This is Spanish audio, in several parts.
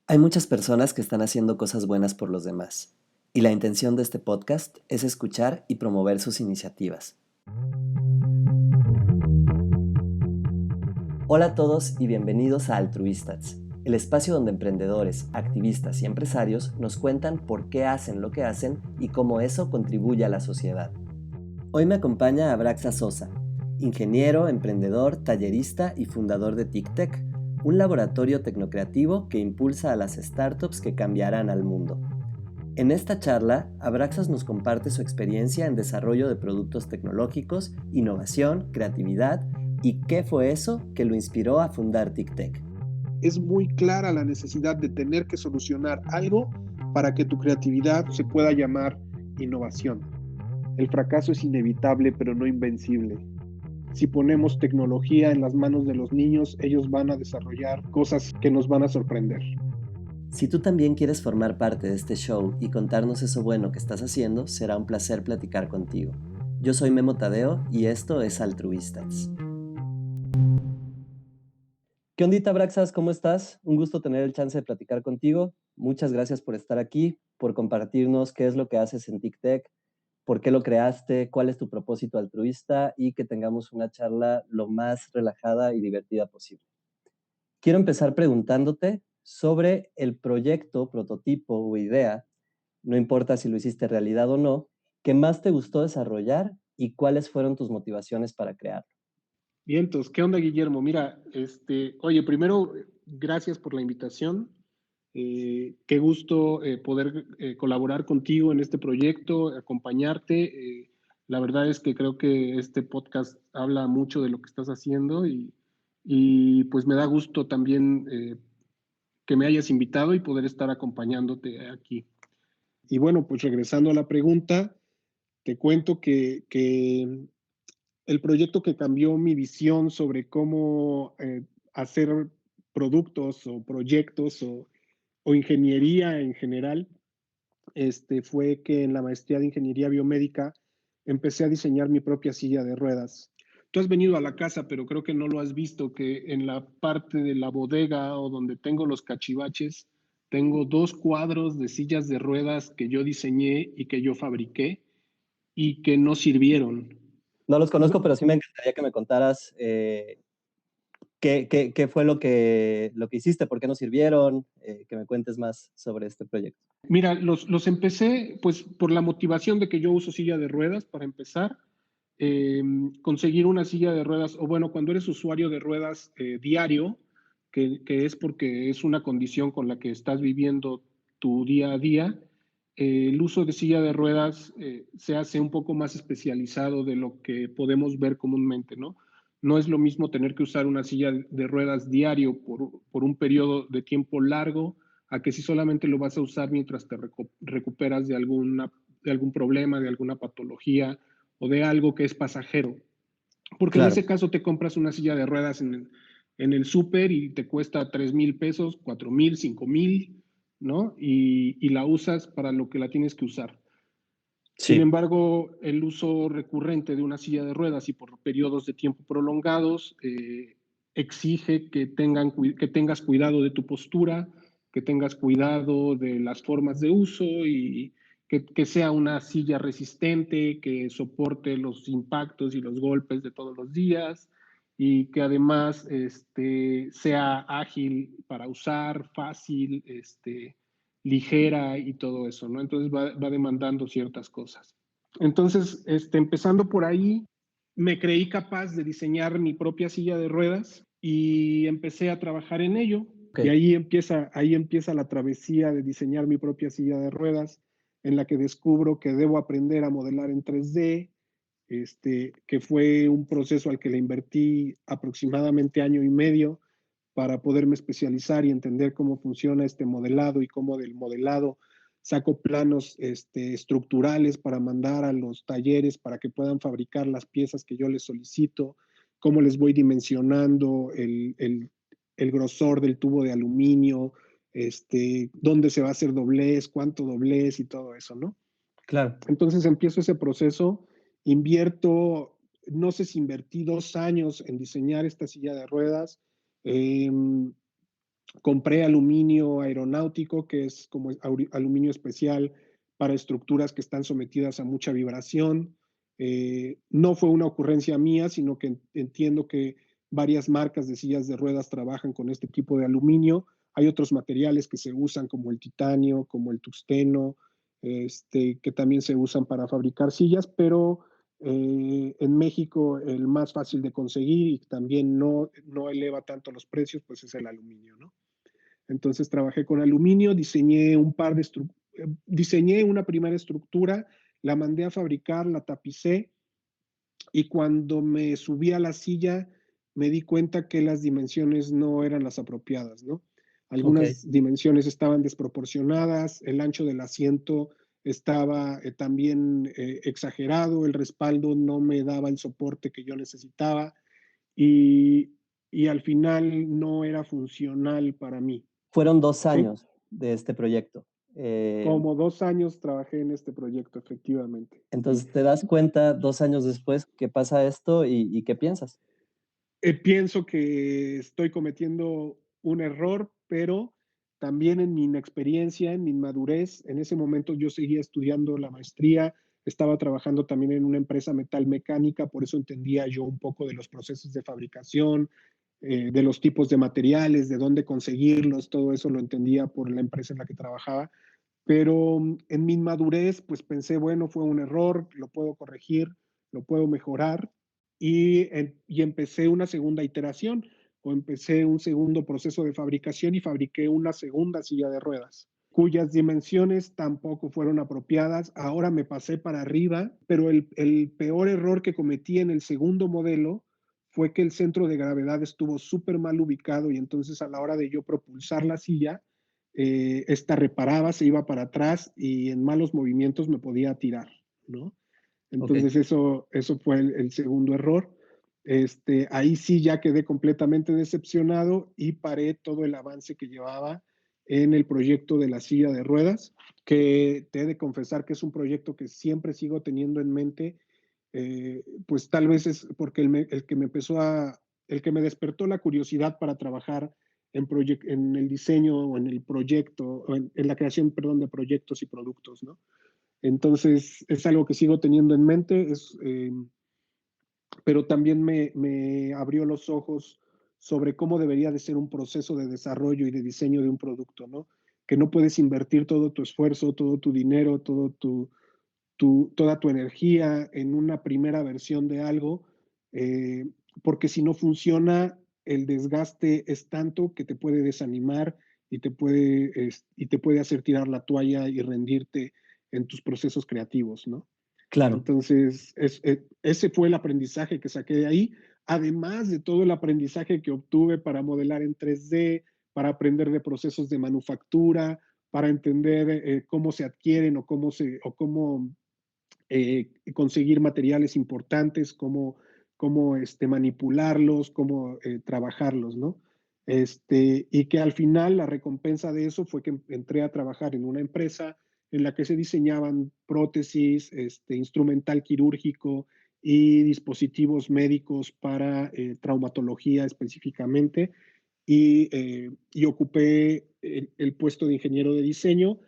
Hay muchas personas que están haciendo cosas buenas por los demás, y la intención de este podcast es escuchar y promover sus iniciativas. Hola a todos y bienvenidos a Altruistas, el espacio donde emprendedores, activistas y empresarios nos cuentan por qué hacen lo que hacen y cómo eso contribuye a la sociedad. Hoy me acompaña Abraxa Sosa, ingeniero, emprendedor, tallerista y fundador de TICTEC, un laboratorio tecnocreativo que impulsa a las startups que cambiarán al mundo. En esta charla, Abraxas nos comparte su experiencia en desarrollo de productos tecnológicos, innovación, creatividad y qué fue eso que lo inspiró a fundar TICTEC. Es muy clara la necesidad de tener que solucionar algo para que tu creatividad se pueda llamar innovación. El fracaso es inevitable, pero no invencible. Si ponemos tecnología en las manos de los niños, ellos van a desarrollar cosas que nos van a sorprender. Si tú también quieres formar parte de este show y contarnos eso bueno que estás haciendo, será un placer platicar contigo. Yo soy Memo Tadeo y esto es Altruistas. ¿Qué ondita, Braxas? ¿Cómo estás? Un gusto tener el chance de platicar contigo. Muchas gracias por estar aquí, por compartirnos qué es lo que haces en TICTEC, por qué lo creaste, cuál es tu propósito altruista y que tengamos una charla lo más relajada y divertida posible. Quiero empezar preguntándote sobre el proyecto, prototipo o idea, no importa si lo hiciste realidad o no, que más te gustó desarrollar y cuáles fueron tus motivaciones para crearlo. Vientos, ¿qué onda, Guillermo? Mira, oye, primero, gracias por la invitación. Qué gusto poder colaborar contigo en este proyecto, acompañarte. La verdad es que creo que este podcast habla mucho de lo que estás haciendo y pues me da gusto también que me hayas invitado y poder estar acompañándote aquí. Y bueno, pues regresando a la pregunta, te cuento que el proyecto que cambió mi visión sobre cómo hacer productos o proyectos o ingeniería en general, fue que en la maestría de ingeniería biomédica empecé a diseñar mi propia silla de ruedas. Tú has venido a la casa, pero creo que no lo has visto, que en la parte de la bodega o donde tengo los cachivaches, tengo dos cuadros de sillas de ruedas que yo diseñé y que yo fabriqué y que no sirvieron. No los conozco, pero sí me encantaría que me contaras qué fue lo que hiciste, por qué no sirvieron, que me cuentes más sobre este proyecto. Mira, los empecé pues por la motivación de que yo uso silla de ruedas para empezar. Conseguir una silla de ruedas, o bueno, cuando eres usuario de ruedas diario, que es porque es una condición con la que estás viviendo tu día a día, el uso de silla de ruedas se hace un poco más especializado de lo que podemos ver comúnmente, ¿no? No es lo mismo tener que usar una silla de ruedas diario por un periodo de tiempo largo, a que si solamente lo vas a usar mientras te recuperas de algún problema, de alguna patología o de algo que es pasajero. Porque en Claro, ese caso te compras una silla de ruedas en el súper y te cuesta 3,000 pesos, 4,000, 5,000, ¿no? Y la usas para lo que la tienes que usar. Sin sí, embargo, el uso recurrente de una silla de ruedas y por periodos de tiempo prolongados exige que tengas cuidado de tu postura, que tengas cuidado de las formas de uso y que sea una silla resistente, que soporte los impactos y los golpes de todos los días y que además sea ágil para usar, fácil, ligera y todo eso, ¿no? Entonces va demandando ciertas cosas. Entonces, empezando por ahí, me creí capaz de diseñar mi propia silla de ruedas y empecé a trabajar en ello. ok. Y ahí empieza la travesía de diseñar mi propia silla de ruedas, en la que descubro que debo aprender a modelar en 3D, que fue un proceso al que le invertí aproximadamente año y medio para poderme especializar y entender cómo funciona este modelado y cómo del modelado saco planos estructurales para mandar a los talleres para que puedan fabricar las piezas que yo les solicito, cómo les voy dimensionando el grosor del tubo de aluminio, dónde se va a hacer doblez, cuánto doblez y todo eso, ¿no? Claro. Entonces empiezo ese proceso, invierto, no sé si invertí 2 años en diseñar esta silla de ruedas. Eh, Compré aluminio aeronáutico, que es como aluminio especial para estructuras que están sometidas a mucha vibración. No fue una ocurrencia mía, sino que entiendo que varias marcas de sillas de ruedas trabajan con este tipo de aluminio. Hay otros materiales que se usan como el titanio, como el tungsteno, que también se usan para fabricar sillas, pero en México el más fácil de conseguir y también no eleva tanto los precios, pues es el aluminio, ¿no? Entonces trabajé con aluminio, diseñé una primera estructura, la mandé a fabricar, la tapicé y cuando me subí a la silla me di cuenta que las dimensiones no eran las apropiadas, ¿no? Ok. Algunas dimensiones estaban desproporcionadas, el ancho del asiento estaba también exagerado, el respaldo no me daba el soporte que yo necesitaba y, y al final no era funcional para mí. Fueron 2 ¿Sí? años de este proyecto. Como 2 años trabajé en este proyecto, efectivamente. Sí. Entonces, te das cuenta 2 años después que pasa esto y ¿qué piensas? Pienso que estoy cometiendo un error, pero también en mi inexperiencia, en mi inmadurez, en ese momento yo seguía estudiando la maestría, estaba trabajando también en una empresa metalmecánica, por eso entendía yo un poco de los procesos de fabricación, de los tipos de materiales, de dónde conseguirlos, todo eso lo entendía por la empresa en la que trabajaba. Pero en mi inmadurez, pues pensé, bueno, fue un error, lo puedo corregir, lo puedo mejorar y empecé una segunda iteración o empecé un segundo proceso de fabricación y fabriqué una segunda silla de ruedas cuyas dimensiones tampoco fueron apropiadas. Ahora me pasé para arriba, pero el peor error que cometí en el segundo modelo fue que el centro de gravedad estuvo súper mal ubicado y entonces a la hora de yo propulsar la silla, esta reparaba, se iba para atrás y en malos movimientos me podía tirar, ¿no? Ok, Entonces eso fue el segundo error. Ahí sí ya quedé completamente decepcionado y paré todo el avance que llevaba en el proyecto de la silla de ruedas, que te he de confesar que es un proyecto que siempre sigo teniendo en mente, pues tal vez es porque el que me despertó la curiosidad para trabajar en el diseño o en el proyecto, o en la creación, perdón, de proyectos y productos, ¿no? Entonces, es algo que sigo teniendo en mente, pero también me abrió los ojos sobre cómo debería de ser un proceso de desarrollo y de diseño de un producto, ¿no? Que no puedes invertir todo tu esfuerzo, todo tu dinero, toda tu energía en una primera versión de algo, eh, porque si no funciona, el desgaste es tanto que te puede desanimar y te puede hacer tirar la toalla y rendirte en tus procesos creativos, ¿no? claro. Entonces, ese fue el aprendizaje que saqué de ahí, además de todo el aprendizaje que obtuve para modelar en 3D, para aprender de procesos de manufactura, para entender cómo se adquieren o cómo conseguir materiales importantes, cómo manipularlos, cómo trabajarlos, ¿no? Y que al final la recompensa de eso fue que entré a trabajar en una empresa en la que se diseñaban prótesis, instrumental quirúrgico y dispositivos médicos para traumatología específicamente, y ocupé el puesto de ingeniero de diseño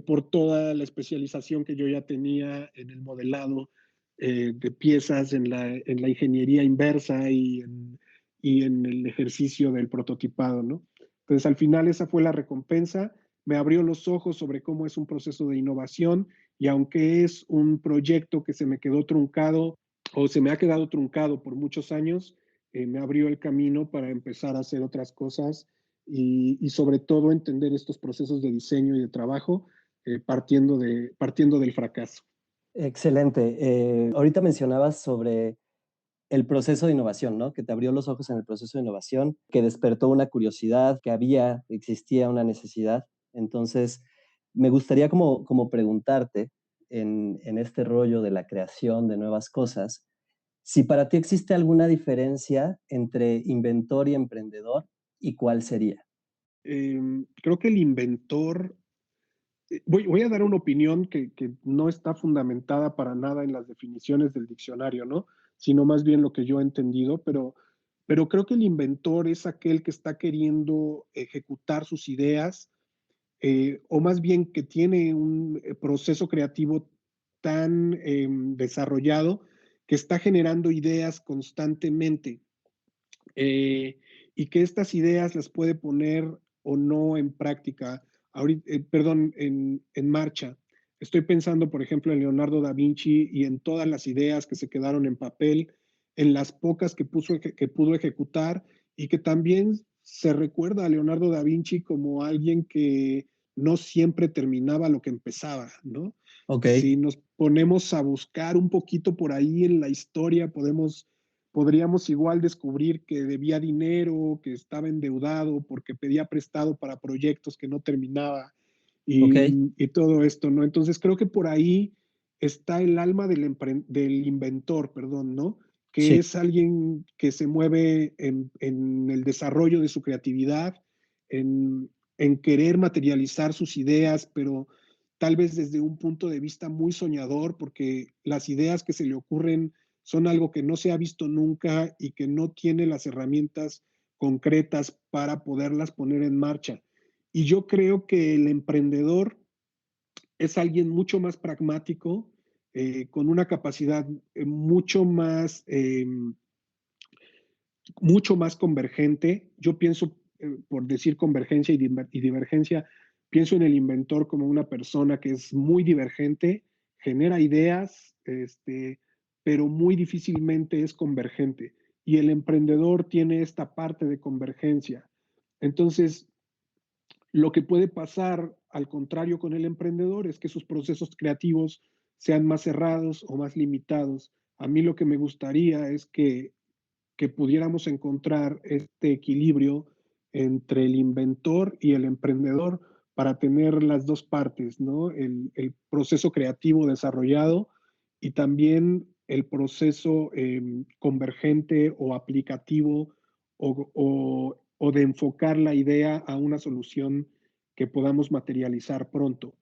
por toda la especialización que yo ya tenía en el modelado de piezas, en la ingeniería inversa y en el ejercicio del prototipado, ¿no? Entonces, al final esa fue la recompensa, me abrió los ojos sobre cómo es un proceso de innovación y aunque es un proyecto que se me quedó truncado o se me ha quedado truncado por muchos años, me abrió el camino para empezar a hacer otras cosas y sobre todo entender estos procesos de diseño y de trabajo partiendo del fracaso. Excelente. Ahorita mencionabas sobre el proceso de innovación, ¿no? Que te abrió los ojos en el proceso de innovación, que despertó una curiosidad, que existía una necesidad. Entonces, me gustaría como preguntarte en este rollo de la creación de nuevas cosas, si para ti existe alguna diferencia entre inventor y emprendedor y cuál sería. Creo que el inventor, voy a dar una opinión que no está fundamentada para nada en las definiciones del diccionario, ¿no? Sino más bien lo que yo he entendido, pero pero creo que el inventor es aquel que está queriendo ejecutar sus ideas, o más bien que tiene un proceso creativo tan desarrollado que está generando ideas constantemente, y que estas ideas las puede poner o no en práctica, ahorita, perdón, en marcha. Estoy pensando, por ejemplo, en Leonardo da Vinci y en todas las ideas que se quedaron en papel, en las pocas que pudo ejecutar, y que también se recuerda a Leonardo da Vinci como alguien que no siempre terminaba lo que empezaba, ¿no? Ok, Si nos ponemos a buscar un poquito por ahí en la historia, podríamos igual descubrir que debía dinero, que estaba endeudado porque pedía prestado para proyectos que no terminaba, ok, y todo esto, ¿no? Entonces creo que por ahí está el alma del inventor, perdón, ¿no? Que sí, es alguien que se mueve en el desarrollo de su creatividad, en querer materializar sus ideas, pero tal vez desde un punto de vista muy soñador, porque las ideas que se le ocurren son algo que no se ha visto nunca y que no tiene las herramientas concretas para poderlas poner en marcha. Y yo creo que el emprendedor es alguien mucho más pragmático, con una capacidad mucho más convergente. Yo pienso, por decir convergencia y divergencia, pienso en el inventor como una persona que es muy divergente, genera ideas, pero muy difícilmente es convergente. Y el emprendedor tiene esta parte de convergencia. Entonces, lo que puede pasar al contrario con el emprendedor es que sus procesos creativos sean más cerrados o más limitados. A mí lo que me gustaría es que pudiéramos encontrar este equilibrio entre el inventor y el emprendedor para tener las dos partes, ¿no? El proceso creativo desarrollado y también el proceso convergente o aplicativo, o de enfocar la idea a una solución que podamos materializar pronto.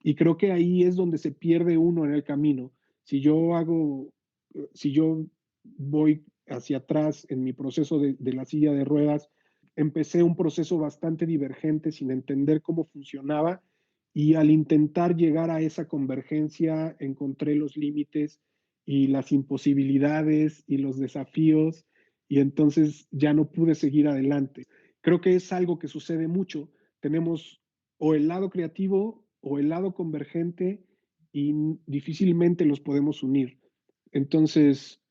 Y creo que ahí es donde se pierde uno en el camino. Si yo hago, si yo voy hacia atrás en mi proceso de la silla de ruedas, empecé un proceso bastante divergente sin entender cómo funcionaba, y al intentar llegar a esa convergencia encontré los límites y las imposibilidades y los desafíos, y entonces ya no pude seguir adelante. Creo que es algo que sucede mucho. Tenemos o el lado creativo o el lado convergente, y difícilmente los podemos unir. Entonces,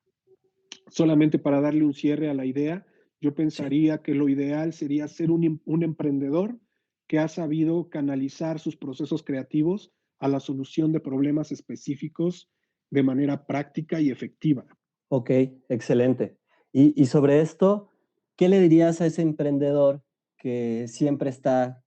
solamente para darle un cierre a la idea, yo sí. pensaría que lo ideal sería ser un emprendedor que ha sabido canalizar sus procesos creativos a la solución de problemas específicos de manera práctica y efectiva. Ok, excelente. Y sobre esto, ¿qué le dirías a ese emprendedor que siempre está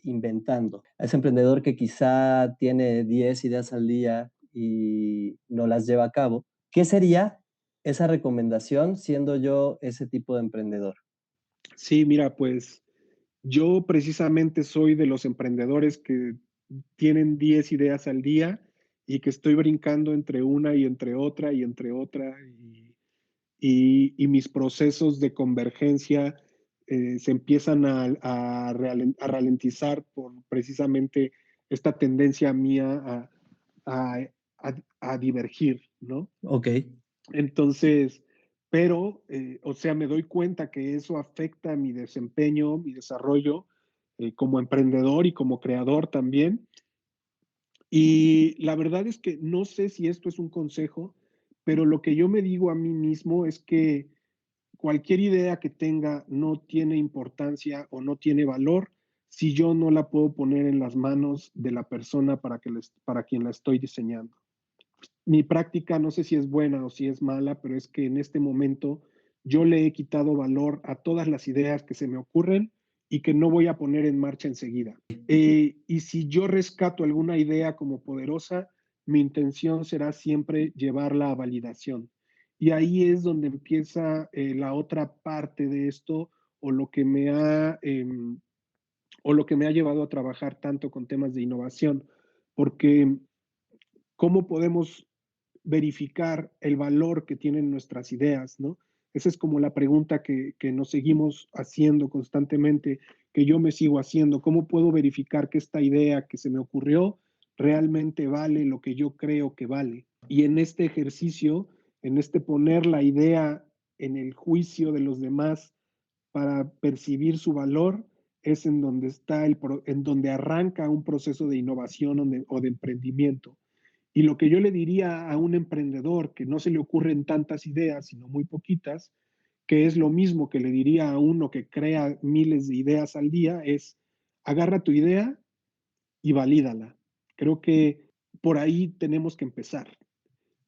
inventando? A ese emprendedor que quizá tiene 10 ideas al día y no las lleva a cabo. ¿Qué sería esa recomendación siendo yo ese tipo de emprendedor? Sí, mira, pues yo precisamente soy de los emprendedores que tienen 10 ideas al día y que estoy brincando entre una y entre otra y entre otra, y mis procesos de convergencia se empiezan a ralentizar por precisamente esta tendencia mía a, a divergir, ¿no? Ok, Entonces, pero, o sea, me doy cuenta que eso afecta mi desempeño, mi desarrollo como emprendedor y como creador también. Y la verdad es que no sé si esto es un consejo, pero lo que yo me digo a mí mismo es que cualquier idea que tenga no tiene importancia o no tiene valor si yo no la puedo poner en las manos de la persona para quien la estoy diseñando. Mi práctica no sé si es buena o si es mala, pero es que en este momento yo le he quitado valor a todas las ideas que se me ocurren y que no voy a poner en marcha enseguida. Y si yo rescato alguna idea como poderosa, mi intención será siempre llevarla a validación. Y ahí es donde empieza la otra parte de esto, o lo que me ha, o lo que me ha llevado a trabajar tanto con temas de innovación, porque ¿cómo podemos verificar el valor que tienen nuestras ideas, ¿no? Esa es como la pregunta que nos seguimos haciendo constantemente, que yo me sigo haciendo. ¿Cómo puedo verificar que esta idea que se me ocurrió realmente vale lo que yo creo que vale? Y en este ejercicio, en este poner la idea en el juicio de los demás para percibir su valor, es en donde en donde arranca un proceso de innovación o de emprendimiento. Y lo que yo le diría a un emprendedor que no se le ocurren tantas ideas, sino muy poquitas, que es lo mismo que le diría a uno que crea miles de ideas al día, es agarra tu idea y valídala. Creo que por ahí tenemos que empezar.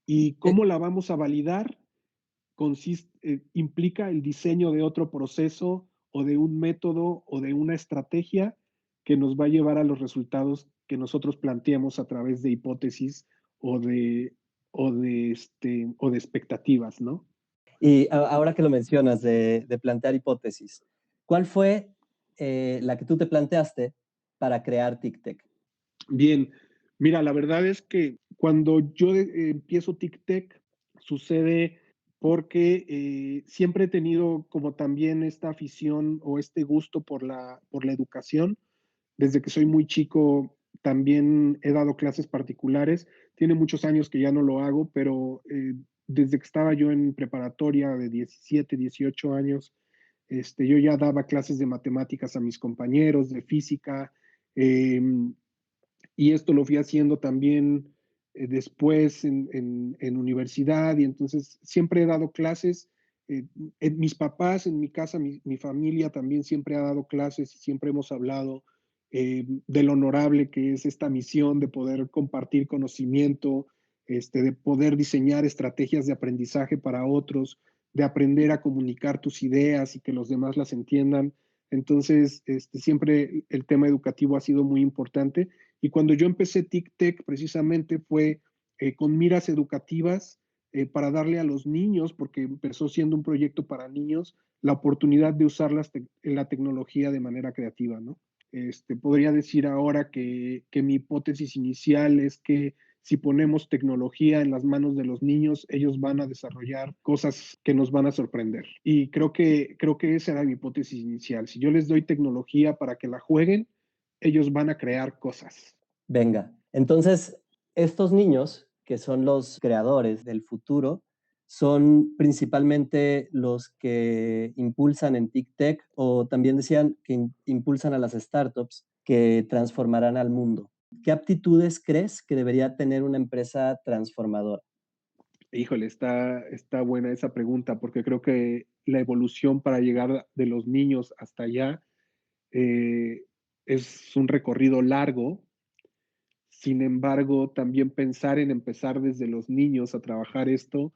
¿Y Eh, cómo la vamos a validar? Implica el diseño de otro proceso o de un método o de una estrategia que nos va a llevar a los resultados que nosotros planteemos a través de hipótesis o o de expectativas, ¿no? y ahora que lo mencionas de plantear hipótesis, ¿cuál fue la que tú te planteaste para crear TicTec? Bien, mira, la verdad es que cuando yo empiezo TicTec sucede porque siempre he tenido como también esta afición o este gusto por la educación. Desde que soy muy chico también he dado clases particulares. Tiene muchos años que ya no lo hago, pero desde que estaba yo en preparatoria de 17, 18 años, yo ya daba clases de matemáticas a mis compañeros, de física, eh, y esto lo fui haciendo también después en universidad, y entonces siempre he dado clases. Mis papás, en mi casa, mi familia también siempre ha dado clases y siempre hemos hablado de lo honorable que es esta misión de poder compartir conocimiento, de poder diseñar estrategias de aprendizaje para otros, de aprender a comunicar tus ideas y que los demás las entiendan. Entonces, siempre el tema educativo ha sido muy importante. Y cuando yo empecé TicTec, precisamente fue con miras educativas para darle a los niños, porque empezó siendo un proyecto para niños, la oportunidad de usar la tecnología de manera creativa, ¿no? Podría decir ahora que mi hipótesis inicial es que si ponemos tecnología en las manos de los niños, ellos van a desarrollar cosas que nos van a sorprender. Y creo que esa era mi hipótesis inicial. Si yo les doy tecnología para que la jueguen, ellos van a crear cosas. Venga, entonces estos niños, que son los creadores del futuro, son principalmente los que impulsan en TicTec o también decían que impulsan a las startups que transformarán al mundo. ¿Qué aptitudes crees que debería tener una empresa transformadora? Híjole, está buena esa pregunta, porque creo que la evolución para llegar de los niños hasta allá eh, es un recorrido largo. Sin embargo, también pensar en empezar desde los niños a trabajar esto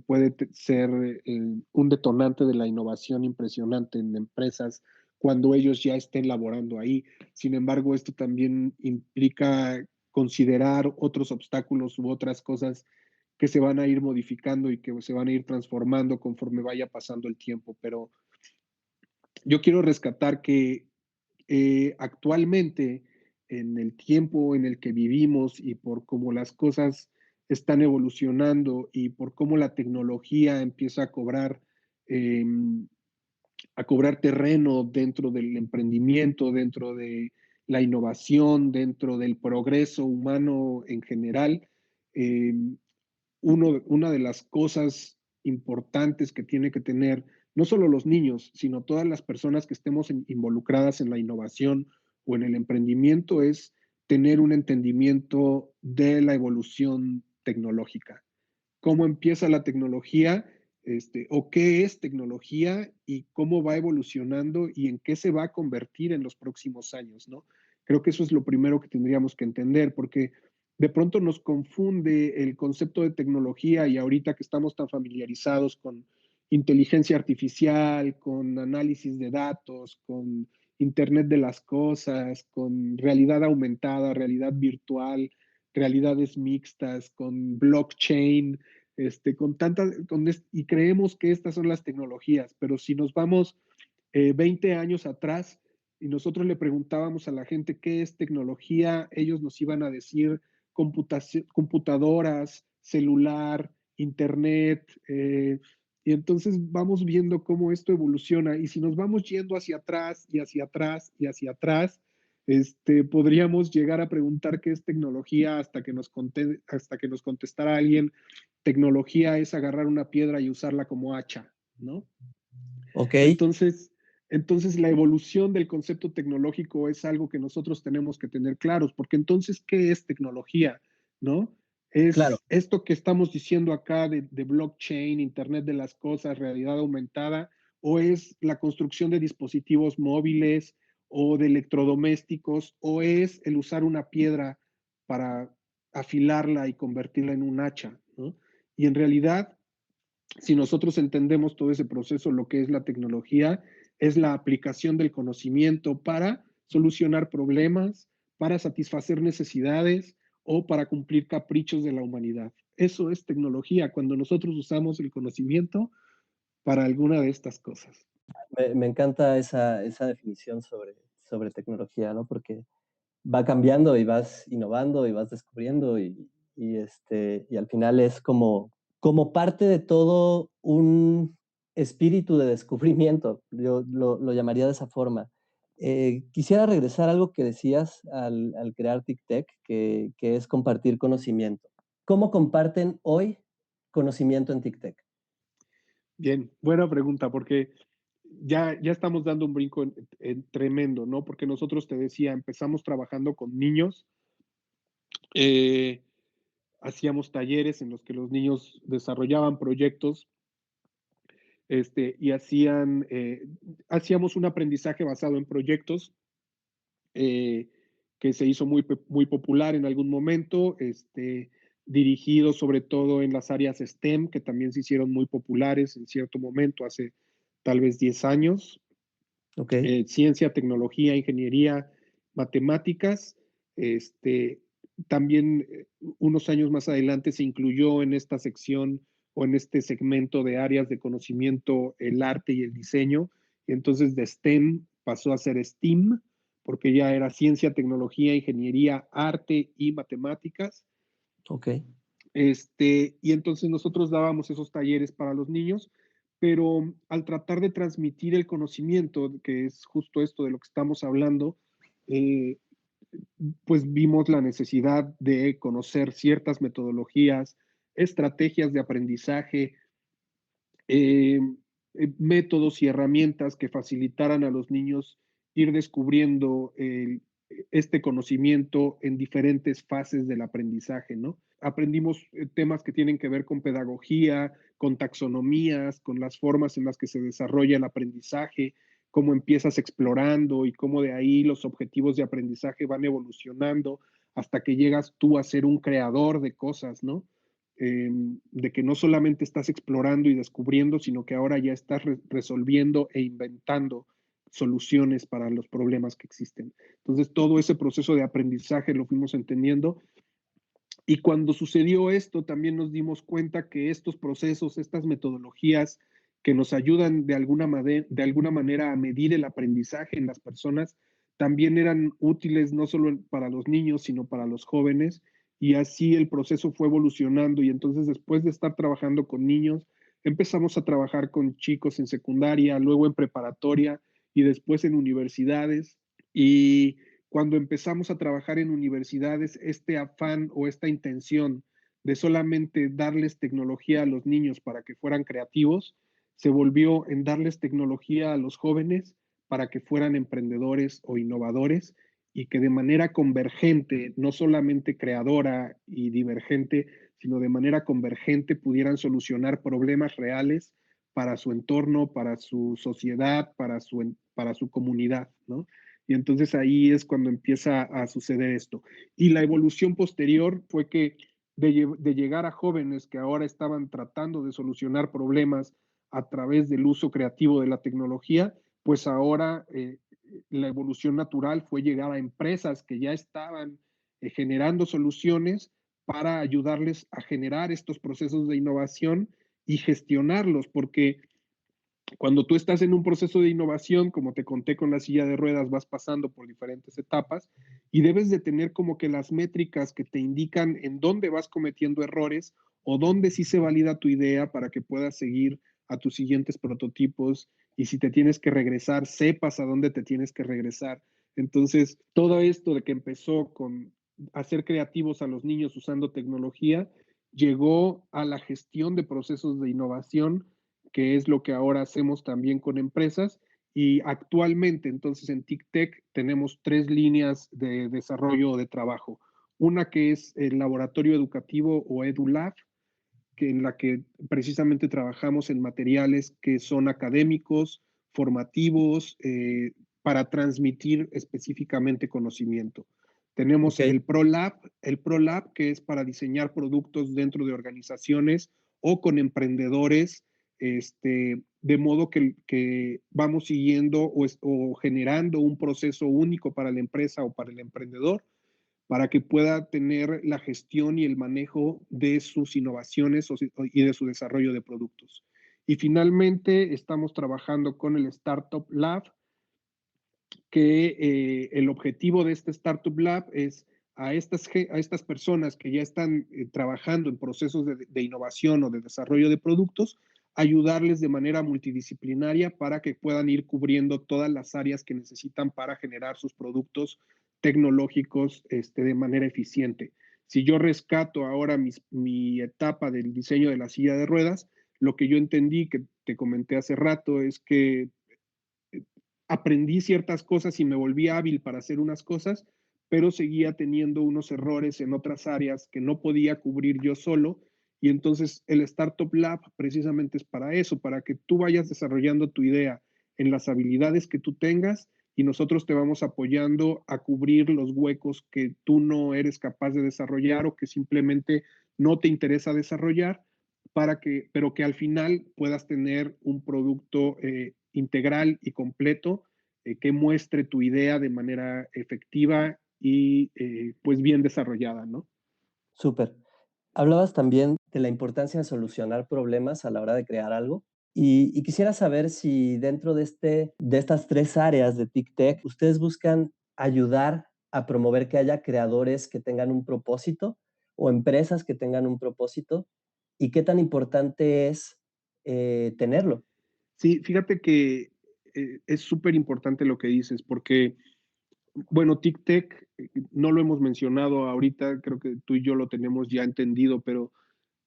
puede ser un detonante de la innovación impresionante en empresas cuando ellos ya estén laborando ahí. Sin embargo, esto también implica considerar otros obstáculos u otras cosas que se van a ir modificando y que se van a ir transformando conforme vaya pasando el tiempo. Pero yo quiero rescatar que actualmente, en el tiempo en el que vivimos y por cómo las cosas están evolucionando y por cómo la tecnología empieza eh, a cobrar terreno dentro del emprendimiento, dentro de la innovación, dentro del progreso humano en general, eh, una de las cosas importantes que tiene que tener no solo los niños, sino todas las personas que estemos involucradas en la innovación o en el emprendimiento es tener un entendimiento de la evolución tecnológica. Cómo empieza la tecnología, o qué es tecnología y cómo va evolucionando y en qué se va a convertir en los próximos años, ¿no? Creo que eso es lo primero que tendríamos que entender, porque de pronto nos confunde el concepto de tecnología y ahorita que estamos tan familiarizados con inteligencia artificial, con análisis de datos, con Internet de las cosas, con realidad aumentada, realidad virtual, realidades mixtas, con blockchain, y creemos que estas son las tecnologías, pero si nos vamos 20 años atrás y nosotros le preguntábamos a la gente qué es tecnología, ellos nos iban a decir computadoras, celular, internet, Y entonces vamos viendo cómo esto evoluciona y si nos vamos yendo hacia atrás y hacia atrás y hacia atrás, podríamos llegar a preguntar qué es tecnología hasta que nos contestara alguien, tecnología es agarrar una piedra y usarla como hacha, ¿no? Ok, Entonces, entonces la evolución del concepto tecnológico es algo que nosotros tenemos que tener claros, porque entonces, ¿qué es tecnología? ¿No? claro. Es esto que estamos diciendo acá de blockchain, Internet de las cosas, realidad aumentada, o es la construcción de dispositivos móviles o de electrodomésticos, o es el usar una piedra para afilarla y convertirla en un hacha, ¿no? Y en realidad si nosotros entendemos todo ese proceso, lo que es la tecnología, es la aplicación del conocimiento para solucionar problemas, para satisfacer necesidades o para cumplir caprichos de la humanidad. Eso es tecnología, cuando nosotros usamos el conocimiento para alguna de estas cosas. Me encanta esa definición sobre tecnología, ¿no? Porque va cambiando y vas innovando y vas descubriendo y al final es como parte de todo un espíritu de descubrimiento, yo lo llamaría de esa forma. Quisiera regresar a algo que decías al crear TICTEC, que es compartir conocimiento. ¿Cómo comparten hoy conocimiento en TICTEC? Bien, buena pregunta, porque ya estamos dando un brinco tremendo, ¿no? Porque nosotros, te decía, empezamos trabajando con niños, eh, hacíamos talleres en los que los niños desarrollaban proyectos y hacíamos un aprendizaje basado en proyectos eh, que se hizo muy popular en algún momento, dirigido sobre todo en las áreas STEM, que también se hicieron muy populares en cierto momento, hace tal vez 10 años, Ok, ciencia, tecnología, ingeniería, matemáticas. Este, también unos años más adelante se incluyó en esta sección o en este segmento de áreas de conocimiento el arte y el diseño. Y entonces de STEM pasó a ser STEAM, porque ya era ciencia, tecnología, ingeniería, arte y matemáticas. ok. Y entonces nosotros dábamos esos talleres para los niños, pero al tratar de transmitir el conocimiento, que es justo esto de lo que estamos hablando, eh, pues vimos la necesidad de conocer ciertas metodologías, estrategias de aprendizaje, eh, métodos y herramientas que facilitaran a los niños ir descubriendo este conocimiento en diferentes fases del aprendizaje, ¿no? Aprendimos temas que tienen que ver con pedagogía, con taxonomías, con las formas en las que se desarrolla el aprendizaje, cómo empiezas explorando y cómo de ahí los objetivos de aprendizaje van evolucionando hasta que llegas tú a ser un creador de cosas, ¿no? De que no solamente estás explorando y descubriendo, sino que ahora ya estás resolviendo e inventando soluciones para los problemas que existen. Entonces, todo ese proceso de aprendizaje lo fuimos entendiendo y cuando sucedió esto, también nos dimos cuenta que estos procesos, estas metodologías que nos ayudan de alguna manera a medir el aprendizaje en las personas, también eran útiles no solo para los niños, sino para los jóvenes. Y así el proceso fue evolucionando. Y entonces, después de estar trabajando con niños, empezamos a trabajar con chicos en secundaria, luego en preparatoria y después en universidades. Y cuando empezamos a trabajar en universidades, este afán o esta intención de solamente darles tecnología a los niños para que fueran creativos, se volvió en darles tecnología a los jóvenes para que fueran emprendedores o innovadores y que de manera convergente, no solamente creadora y divergente, sino de manera convergente pudieran solucionar problemas reales para su entorno, para su sociedad, para su comunidad, ¿no? Y entonces ahí es cuando empieza a suceder esto. Y la evolución posterior fue que de llegar a jóvenes que ahora estaban tratando de solucionar problemas a través del uso creativo de la tecnología, pues ahora la evolución natural fue llegar a empresas que ya estaban generando soluciones para ayudarles a generar estos procesos de innovación y gestionarlos, porque cuando tú estás en un proceso de innovación, como te conté con la silla de ruedas, vas pasando por diferentes etapas y debes de tener como que las métricas que te indican en dónde vas cometiendo errores o dónde sí se valida tu idea para que puedas seguir a tus siguientes prototipos y si te tienes que regresar, sepas a dónde te tienes que regresar. Entonces, todo esto de que empezó con hacer creativos a los niños usando tecnología, llegó a la gestión de procesos de innovación, que es lo que ahora hacemos también con empresas. Y actualmente, entonces, en TICTEC tenemos 3 líneas de desarrollo o de trabajo. Una que es el laboratorio educativo o EduLab, en la que precisamente trabajamos en materiales que son académicos, formativos, para transmitir específicamente conocimiento. Ok, Tenemos el ProLab, que es para diseñar productos dentro de organizaciones o con emprendedores, de modo que vamos siguiendo o generando un proceso único para la empresa o para el emprendedor, para que pueda tener la gestión y el manejo de sus innovaciones y de su desarrollo de productos. Y finalmente estamos trabajando con el Startup Lab, que el objetivo de este Startup Lab es a estas personas que ya están trabajando en procesos de innovación o de desarrollo de productos, ayudarles de manera multidisciplinaria para que puedan ir cubriendo todas las áreas que necesitan para generar sus productos tecnológicos de manera eficiente. Si yo rescato ahora mi etapa del diseño de la silla de ruedas, lo que yo entendí, que te comenté hace rato, es que aprendí ciertas cosas y me volví hábil para hacer unas cosas, pero seguía teniendo unos errores en otras áreas que no podía cubrir yo solo. Y entonces el Startup Lab precisamente es para eso, para que tú vayas desarrollando tu idea en las habilidades que tú tengas y nosotros te vamos apoyando a cubrir los huecos que tú no eres capaz de desarrollar o que simplemente no te interesa desarrollar, pero que al final puedas tener un producto integral y completo que muestre tu idea de manera efectiva y pues bien desarrollada, ¿no? súper. Hablabas también de la importancia de solucionar problemas a la hora de crear algo. Y quisiera saber si dentro de estas 3 áreas de TICTEC, ustedes buscan ayudar a promover que haya creadores que tengan un propósito o empresas que tengan un propósito y qué tan importante es tenerlo. Sí, fíjate que es súper importante lo que dices, porque, bueno, TICTEC, no lo hemos mencionado ahorita, creo que tú y yo lo tenemos ya entendido, pero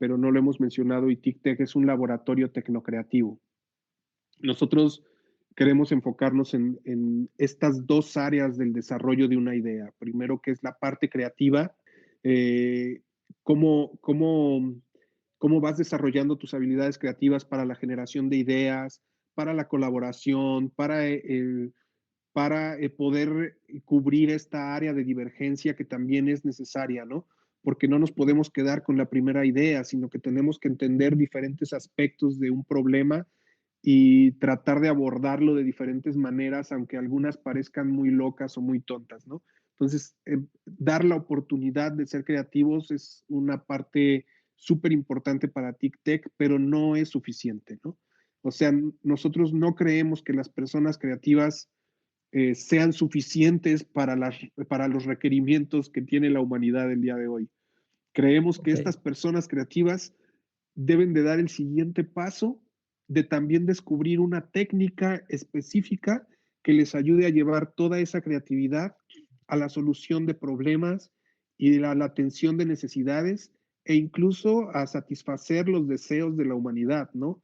no lo hemos mencionado y TICTEC es un laboratorio tecnocreativo. Nosotros queremos enfocarnos en estas 2 áreas del desarrollo de una idea. Primero, que es la parte creativa, eh, cómo, cómo, cómo vas desarrollando tus habilidades creativas para la generación de ideas, para la colaboración, para poder cubrir esta área de divergencia que también es necesaria, ¿no? Porque no nos podemos quedar con la primera idea, sino que tenemos que entender diferentes aspectos de un problema y tratar de abordarlo de diferentes maneras, aunque algunas parezcan muy locas o muy tontas, ¿no? Entonces, dar la oportunidad de ser creativos es una parte súper importante para TICTEC, pero no es suficiente, ¿no? O sea, nosotros no creemos que las personas creativas sean suficientes para los requerimientos que tiene la humanidad el día de hoy. Creemos que Ok, estas personas creativas deben de dar el siguiente paso de también descubrir una técnica específica que les ayude a llevar toda esa creatividad a la solución de problemas y a la atención de necesidades e incluso a satisfacer los deseos de la humanidad, ¿no?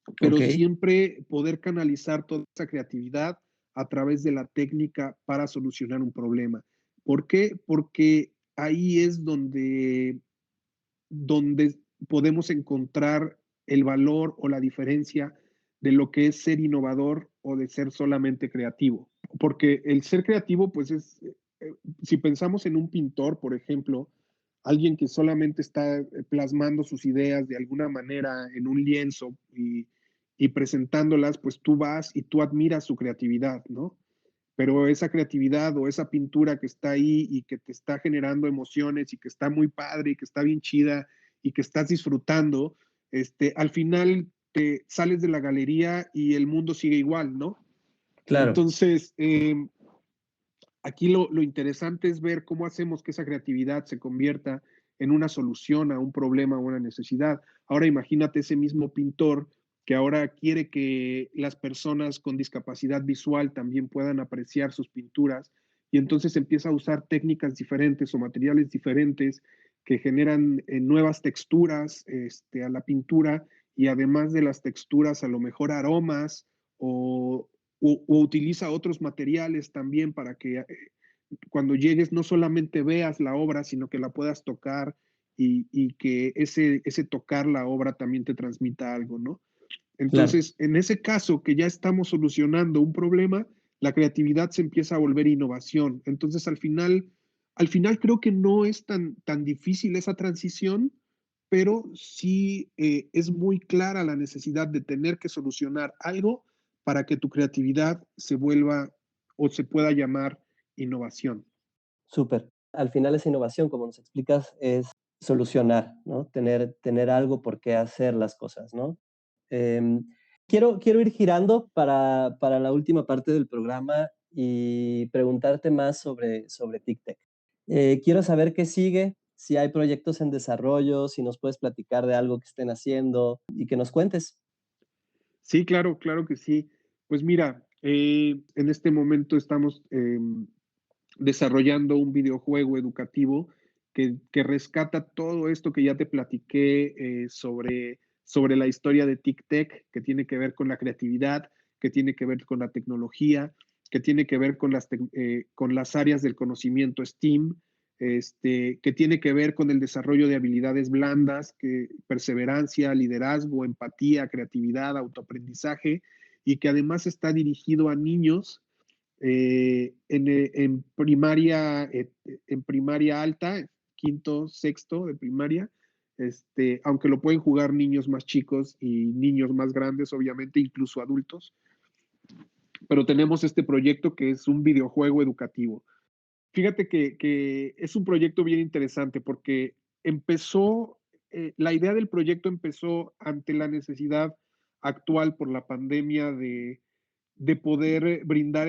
ok, Pero siempre poder canalizar toda esa creatividad a través de la técnica para solucionar un problema. ¿Por qué? Porque ahí es donde podemos encontrar el valor o la diferencia de lo que es ser innovador o de ser solamente creativo. Porque el ser creativo, pues si pensamos en un pintor, por ejemplo, alguien que solamente está plasmando sus ideas de alguna manera en un lienzo y presentándolas, pues tú vas y tú admiras su creatividad, ¿no? Pero esa creatividad o esa pintura que está ahí y que te está generando emociones y que está muy padre y que está bien chida y que estás disfrutando, al final te sales de la galería y el mundo sigue igual, ¿no? claro. Entonces, aquí lo interesante es ver cómo hacemos que esa creatividad se convierta en una solución a un problema o una necesidad. Ahora imagínate ese mismo pintor que ahora quiere que las personas con discapacidad visual también puedan apreciar sus pinturas, y entonces empieza a usar técnicas diferentes o materiales diferentes que generan nuevas texturas a la pintura, y además de las texturas, a lo mejor aromas o utiliza otros materiales también para que cuando llegues no solamente veas la obra, sino que la puedas tocar y que ese tocar la obra también te transmita algo, ¿no? Claro. Entonces, en ese caso que ya estamos solucionando un problema, la creatividad se empieza a volver innovación. Entonces, al final creo que no es tan difícil esa transición, pero sí es muy clara la necesidad de tener que solucionar algo para que tu creatividad se vuelva o se pueda llamar innovación. Súper. Al final esa innovación, como nos explicas, es solucionar, ¿no? Tener algo por qué hacer las cosas, ¿no? Em, quiero ir girando para la última parte del programa y preguntarte más sobre TICTEC. Quiero saber qué sigue, si hay proyectos en desarrollo, si nos puedes platicar de algo que estén haciendo y que nos cuentes. Sí, claro, claro que sí. Pues mira, en este momento estamos desarrollando un videojuego educativo que rescata todo esto que ya te platiqué sobre la historia de TICTEC, que tiene que ver con la creatividad, que tiene que ver con la tecnología, que tiene que ver con las áreas del conocimiento STEAM, que tiene que ver con el desarrollo de habilidades blandas, perseverancia, liderazgo, empatía, creatividad, autoaprendizaje, y que además está dirigido a niños en primaria alta, quinto, sexto de primaria, aunque lo pueden jugar niños más chicos y niños más grandes, obviamente, incluso adultos, pero tenemos este proyecto que es un videojuego educativo. Fíjate que es un proyecto bien interesante porque la idea del proyecto empezó ante la necesidad actual por la pandemia de poder brindar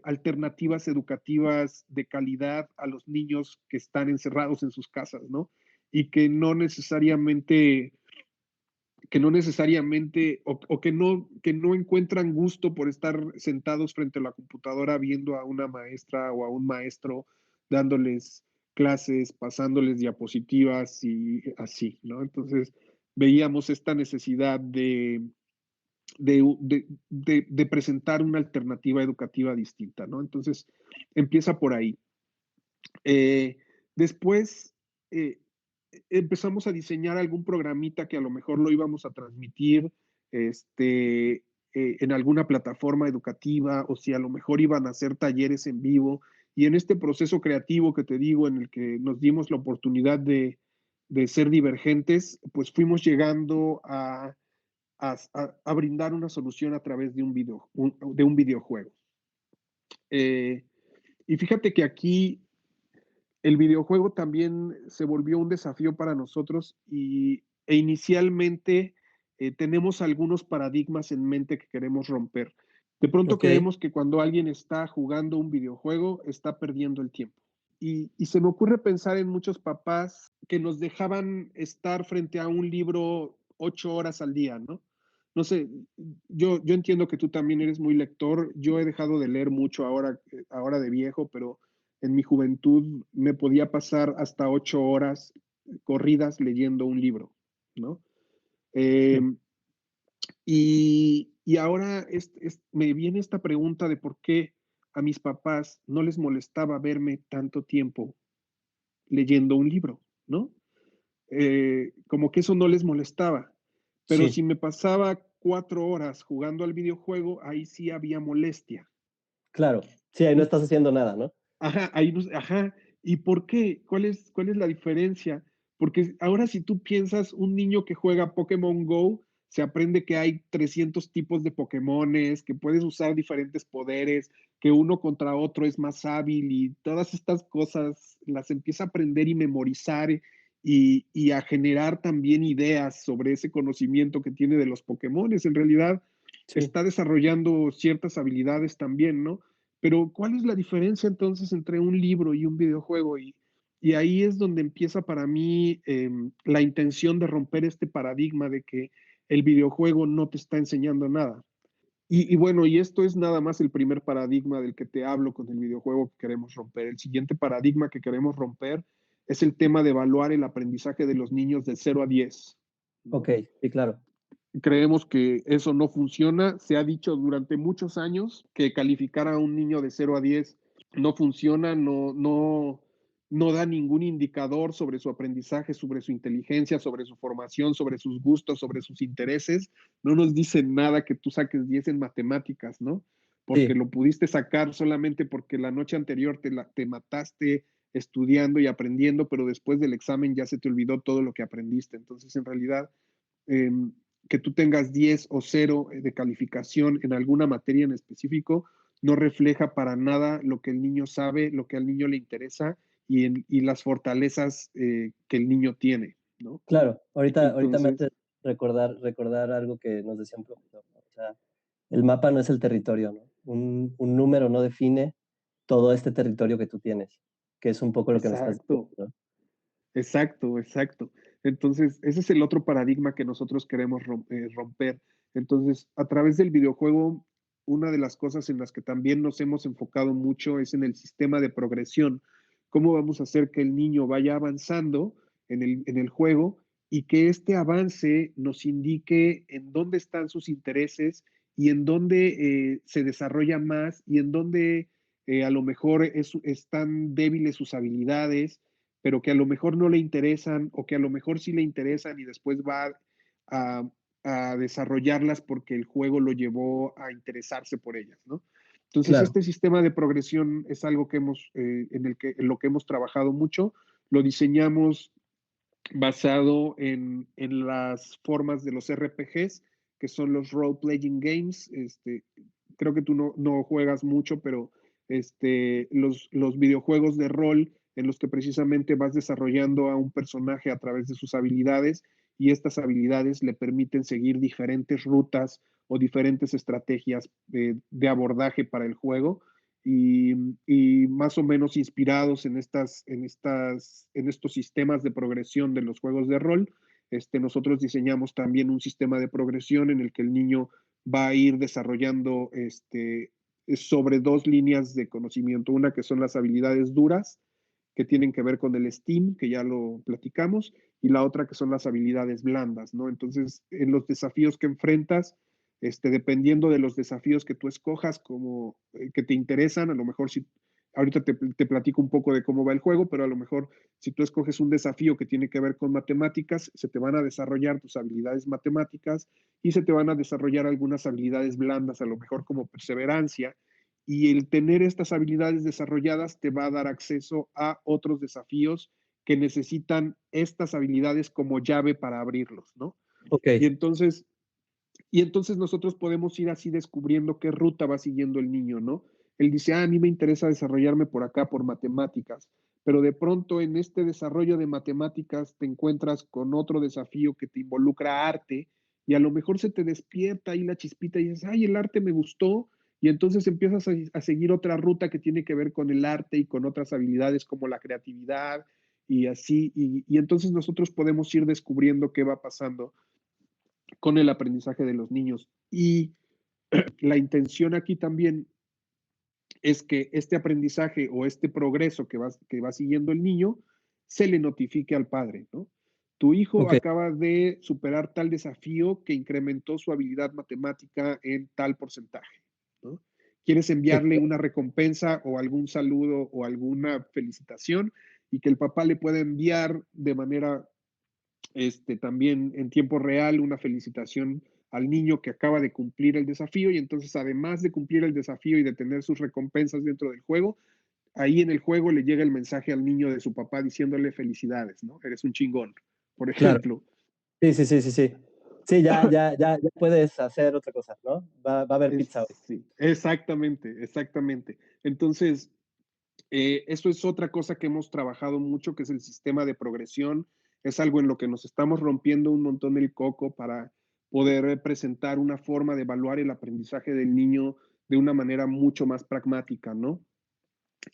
alternativas educativas de calidad a los niños que están encerrados en sus casas, ¿no? Y que no encuentran gusto por estar sentados frente a la computadora viendo a una maestra o a un maestro dándoles clases, pasándoles diapositivas y así, ¿no? Entonces veíamos esta necesidad de presentar una alternativa educativa distinta, ¿no? Entonces, empieza por ahí. Después eh, empezamos a diseñar algún programita que a lo mejor lo íbamos a transmitir en alguna plataforma educativa, o si a lo mejor iban a hacer talleres en vivo. Y en este proceso creativo que te digo, en el que nos dimos la oportunidad de ser divergentes, pues fuimos llegando a brindar una solución a través de un videojuego. Eh, y fíjate que aquí el videojuego también se volvió un desafío para nosotros e inicialmente tenemos algunos paradigmas en mente que queremos romper. De pronto Ok, creemos que cuando alguien está jugando un videojuego está perdiendo el tiempo. Y se me ocurre pensar en muchos papás que nos dejaban estar frente a un libro 8 horas al día, ¿no? No sé, yo entiendo que tú también eres muy lector. Yo he dejado de leer mucho ahora de viejo, pero en mi juventud me podía pasar hasta 8 horas corridas leyendo un libro, ¿no? Eh, sí, y ahora me viene esta pregunta de por qué a mis papás no les molestaba verme tanto tiempo leyendo un libro, ¿no? Como que eso no les molestaba. Pero si sí, me pasaba 4 horas jugando al videojuego, ahí sí había molestia. claro. Sí, ahí no estás haciendo nada, ¿no? Ajá, ahí ajá. ¿Y por qué? ¿Cuál es la diferencia? Porque ahora si tú piensas, un niño que juega Pokémon Go se aprende que hay 300 tipos de Pokémones, que puedes usar diferentes poderes, que uno contra otro es más hábil, y todas estas cosas las empieza a aprender y memorizar y a generar también ideas sobre ese conocimiento que tiene de los Pokémones. En realidad Sí. está desarrollando ciertas habilidades también, ¿no? Pero ¿cuál es la diferencia entonces entre un libro y un videojuego? Y ahí es donde empieza para mí la intención de romper este paradigma de que el videojuego no te está enseñando nada. Y bueno, y esto es nada más el primer paradigma del que te hablo con el videojuego que queremos romper. El siguiente paradigma que queremos romper es el tema de evaluar el aprendizaje de los niños de 0 a 10, Ok, ¿no? sí, claro. Creemos que eso no funciona. Se ha dicho durante muchos años que calificar a un niño de 0 a 10 no funciona, no da ningún indicador sobre su aprendizaje, sobre su inteligencia, sobre su formación, sobre sus gustos, sobre sus intereses. No nos dice nada que tú saques 10 en matemáticas, ¿no? Porque Sí, lo pudiste sacar solamente porque la noche anterior te mataste estudiando y aprendiendo, pero después del examen ya se te olvidó todo lo que aprendiste. Entonces, en realidad, eh, que tú tengas 10 o 0 de calificación en alguna materia en específico, no refleja para nada lo que el niño sabe, lo que al niño le interesa y las fortalezas que el niño tiene, ¿no? claro. Ahorita me Entonces, hace recordar algo que nos decía un profesor, ¿no? O sea, el mapa no es el territorio, ¿no? Un número no define todo este territorio que tú tienes, que es un poco lo que me estás diciendo, exacto, ¿no? exacto, exacto. Entonces, ese es el otro paradigma que nosotros queremos romper. Entonces, a través del videojuego, una de las cosas en las que también nos hemos enfocado mucho es en el sistema de progresión. ¿Cómo vamos a hacer que el niño vaya avanzando en el juego y que este avance nos indique en dónde están sus intereses y en dónde se desarrolla más y en dónde a lo mejor están débiles sus habilidades, pero que a lo mejor no le interesan o que a lo mejor sí le interesan y después va a, a desarrollarlas porque el juego lo llevó a interesarse por ellas, ¿no? Entonces, Claro, este sistema de progresión es algo que en lo que hemos trabajado mucho. Lo diseñamos basado en las formas de los RPGs, que son los role-playing games. Creo que tú no juegas mucho, pero los videojuegos de rol en los que precisamente vas desarrollando a un personaje a través de sus habilidades y estas habilidades le permiten seguir diferentes rutas o diferentes estrategias de abordaje para el juego y, y, más o menos inspirados en estos sistemas de progresión de los juegos de rol. Nosotros diseñamos también un sistema de progresión en el que el niño va a ir desarrollando sobre dos líneas de conocimiento, una que son las habilidades duras, que tienen que ver con el STEAM, que ya lo platicamos, y la otra que son las habilidades blandas, ¿no? Entonces, en los desafíos que enfrentas, dependiendo de los desafíos que tú escojas, como que te interesan, a lo mejor si ahorita te platico un poco de cómo va el juego, pero a lo mejor si tú escoges un desafío que tiene que ver con matemáticas, se te van a desarrollar tus habilidades matemáticas y se te van a desarrollar algunas habilidades blandas, a lo mejor como perseverancia, y el tener estas habilidades desarrolladas te va a dar acceso a otros desafíos que necesitan estas habilidades como llave para abrirlos, ¿no? ok, Y entonces, y entonces nosotros podemos ir así descubriendo qué ruta va siguiendo el niño, ¿no? Él dice, a mí me interesa desarrollarme por acá, por matemáticas, pero de pronto en este desarrollo de matemáticas te encuentras con otro desafío que te involucra arte y a lo mejor se te despierta ahí la chispita y dices, ay, el arte me gustó, y entonces empiezas a seguir otra ruta que tiene que ver con el arte y con otras habilidades como la creatividad y así, y entonces nosotros podemos ir descubriendo qué va pasando con el aprendizaje de los niños. Y la intención aquí también es que este aprendizaje o este progreso que va siguiendo el niño se le notifique al padre, ¿no? Tu hijo ok, acaba de superar tal desafío que incrementó su habilidad matemática en tal porcentaje, ¿no? Quieres enviarle ok, una recompensa o algún saludo o alguna felicitación y que el papá le pueda enviar de manera también en tiempo real una felicitación al niño que acaba de cumplir el desafío y entonces además de cumplir el desafío y de tener sus recompensas dentro del juego, ahí en el juego le llega el mensaje al niño de su papá diciéndole felicidades, ¿no? Eres un chingón, por claro. ejemplo. Sí, sí, sí, sí, sí. Sí, ya puedes hacer otra cosa, ¿no? Va a haber pizza hoy. Sí, exactamente, exactamente. Entonces, eso es otra cosa que hemos trabajado mucho, que es el sistema de progresión. Es algo en lo que nos estamos rompiendo un montón el coco para poder presentar una forma de evaluar el aprendizaje del niño de una manera mucho más pragmática, ¿no?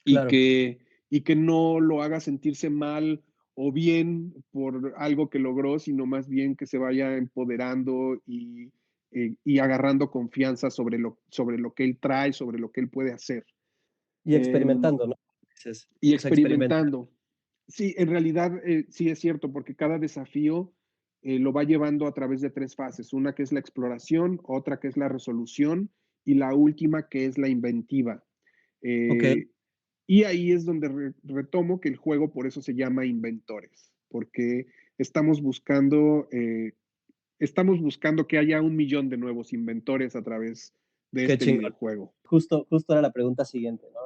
Y Claro, que, y que no lo haga sentirse mal o bien por algo que logró, sino más bien que se vaya empoderando y agarrando confianza sobre lo que él trae, sobre lo que él puede hacer. Y Em, experimentando, ¿no? Dices, y o sea, experimenta. experimentando. Sí, en realidad sí es cierto, porque cada desafío lo va llevando a través de tres fases, una que es la exploración, otra que es la resolución y la última que es la inventiva. Okey, Eh, y ahí es donde retomo que el juego por eso se llama Inventores, porque estamos buscando, eh, estamos buscando que haya 1 millón de nuevos inventores a través de qué este chingón. videojuego. Justo era la pregunta siguiente, ¿no?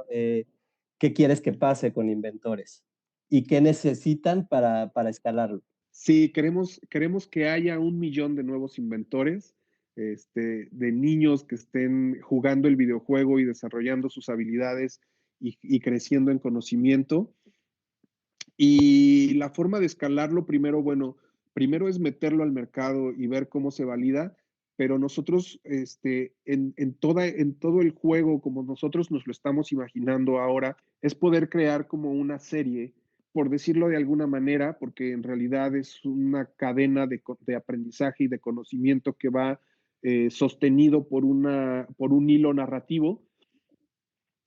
¿Qué quieres que pase con Inventores? ¿Y qué necesitan para escalarlo? Sí, queremos que haya 1 millón de nuevos inventores, de niños que estén jugando el videojuego y desarrollando sus habilidades y creciendo en conocimiento. Y la forma de escalarlo, primero, bueno, primero es meterlo al mercado y ver cómo se valida, pero nosotros, en todo el juego, como nosotros nos lo estamos imaginando ahora, es poder crear como una serie, por decirlo de alguna manera, porque en realidad es una cadena de aprendizaje y de conocimiento que va sostenido por un hilo narrativo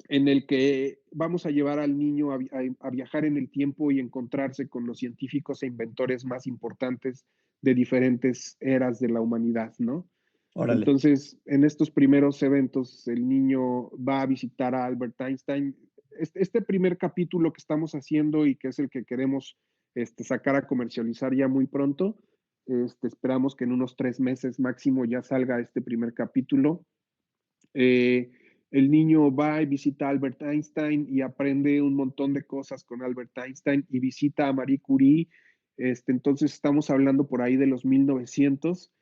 en el que vamos a llevar al niño a viajar en el tiempo y encontrarse con los científicos e inventores más importantes de diferentes eras de la humanidad, ¿no? Órale, Entonces, en estos primeros eventos, el niño va a visitar a Albert Einstein. Este primer capítulo que estamos haciendo y que es el que queremos sacar a comercializar ya muy pronto, esperamos que en unos 3 meses máximo ya salga este primer capítulo. Eh, el niño va y visita a Albert Einstein y aprende un montón de cosas con Albert Einstein y visita a Marie Curie. Entonces estamos hablando por ahí de los 1900,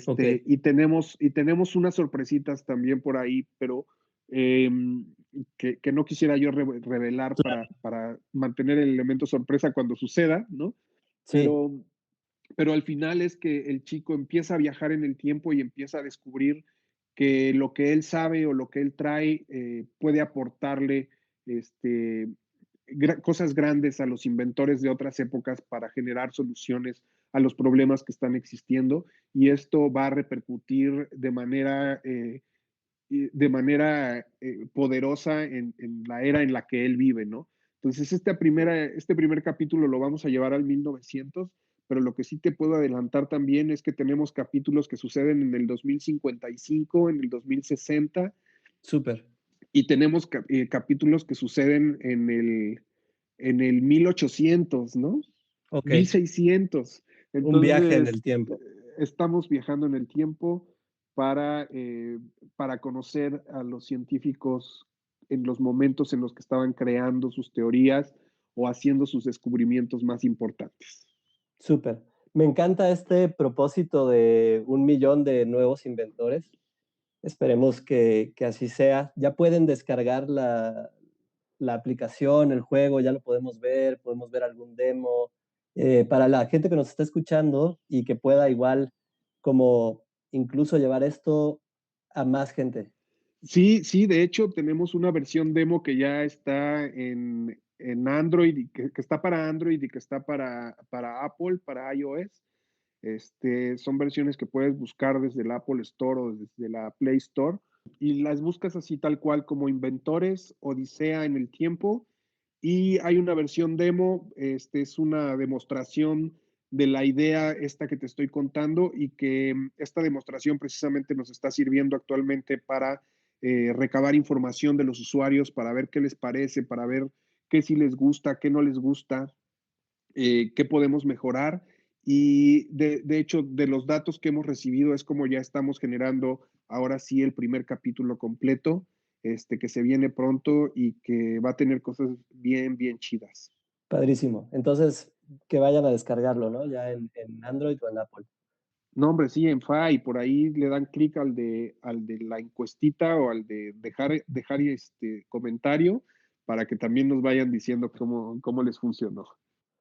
okey, y tenemos unas sorpresitas también por ahí, pero eh, que no quisiera yo revelar claro, para mantener el elemento sorpresa cuando suceda, ¿no? sí, Pero, pero al final es que el chico empieza a viajar en el tiempo y empieza a descubrir que lo que él sabe o lo que él trae puede aportarle este, cosas grandes a los inventores de otras épocas para generar soluciones a los problemas que están existiendo y esto va a repercutir de manera poderosa en la era en la que él vive, ¿no? Entonces, este primer capítulo lo vamos a llevar al 1900, pero lo que sí te puedo adelantar también es que tenemos capítulos que suceden en el 2055, en el 2060, súper, y tenemos capítulos que suceden en el 1800, ¿no? okey, 1600. un viaje en Entonces, el tiempo. estamos viajando en el tiempo para, eh, para conocer a los científicos en los momentos en los que estaban creando sus teorías o haciendo sus descubrimientos más importantes. Súper. Me encanta este propósito de 1 millón de nuevos inventores. Esperemos que así sea. Ya pueden descargar la aplicación, el juego, ya lo podemos ver algún demo. Para la gente que nos está escuchando y que pueda igual como incluso llevar esto a más gente. Sí, sí, de hecho tenemos una versión demo que ya está en Android, y que está para Android y que está para Apple, para iOS. Son versiones que puedes buscar desde el Apple Store o desde la Play Store y las buscas así tal cual como Inventores, Odisea en el tiempo. Y hay una versión demo, es una demostración de la idea esta que te estoy contando y que esta demostración precisamente nos está sirviendo actualmente para recabar información de los usuarios, para ver qué les parece, para ver qué sí les gusta, qué no les gusta, qué podemos mejorar. Y de hecho, de los datos que hemos recibido es como ya estamos generando ahora sí el primer capítulo completo, que se viene pronto y que va a tener cosas bien, bien chidas. Padrísimo. Entonces, que vayan a descargarlo, ¿no? Ya en Android o en Apple. No, hombre, sí, en FA y por ahí le dan clic al de la encuestita o al de dejar este comentario para que también nos vayan diciendo cómo les funcionó.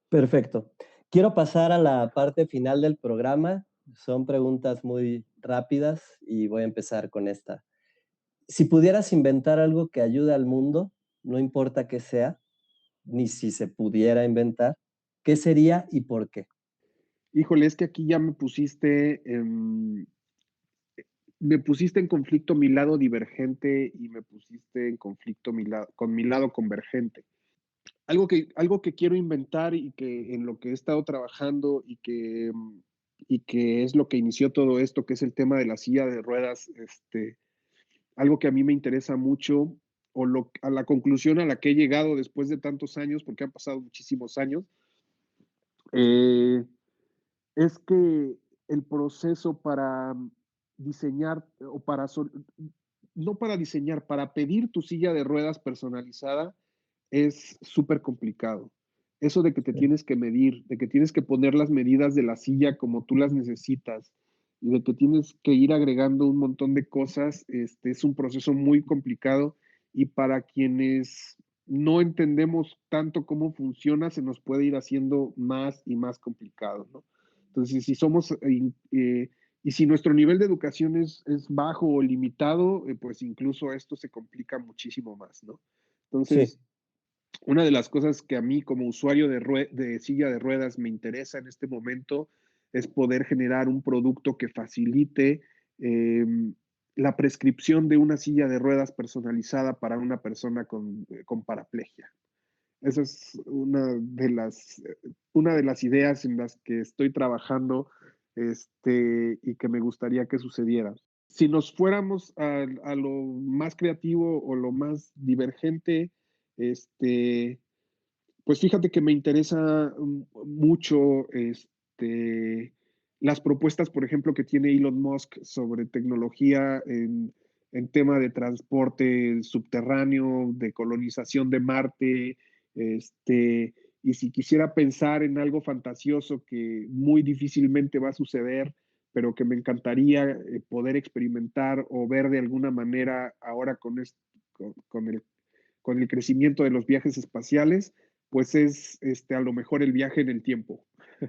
Perfecto. Quiero pasar a la parte final del programa. Son preguntas muy rápidas y voy a empezar con esta. Si pudieras inventar algo que ayude al mundo, no importa qué sea, ni si se pudiera inventar, ¿Qué sería y por qué? Híjole, es que aquí ya me pusiste en conflicto mi lado divergente y me pusiste en conflicto con mi lado convergente. Algo que quiero inventar y que en lo que he estado trabajando y que es lo que inició todo esto, que es el tema de la silla de ruedas, algo que a mí me interesa mucho a la conclusión a la que he llegado después de tantos años, porque han pasado muchísimos años, eh, es que el proceso para diseñar o no para diseñar, para pedir tu silla de ruedas personalizada es súper complicado. Eso de que te Sí, tienes que medir, de que tienes que poner las medidas de la silla como tú las necesitas y de que tienes que ir agregando un montón de cosas, es un proceso muy complicado y para quienes no entendemos tanto cómo funciona, se nos puede ir haciendo más y más complicado, ¿no? Entonces, y si nuestro nivel de educación es bajo o limitado, pues incluso esto se complica muchísimo más, ¿no? sí, Entonces, una de las cosas que a mí como usuario de silla de ruedas me interesa en este momento es poder generar un producto que facilite eh, la prescripción de una silla de ruedas personalizada para una persona con paraplegia. Esa es una de las ideas en las que estoy trabajando y que me gustaría que sucediera. Si nos fuéramos a lo más creativo o lo más divergente, este, pues fíjate que me interesa mucho las propuestas, por ejemplo, que tiene Elon Musk sobre tecnología en tema de transporte subterráneo, de colonización de Marte, y si quisiera pensar en algo fantasioso que muy difícilmente va a suceder, pero que me encantaría poder experimentar o ver de alguna manera ahora con con el crecimiento de los viajes espaciales, pues es a lo mejor el viaje en el tiempo. Que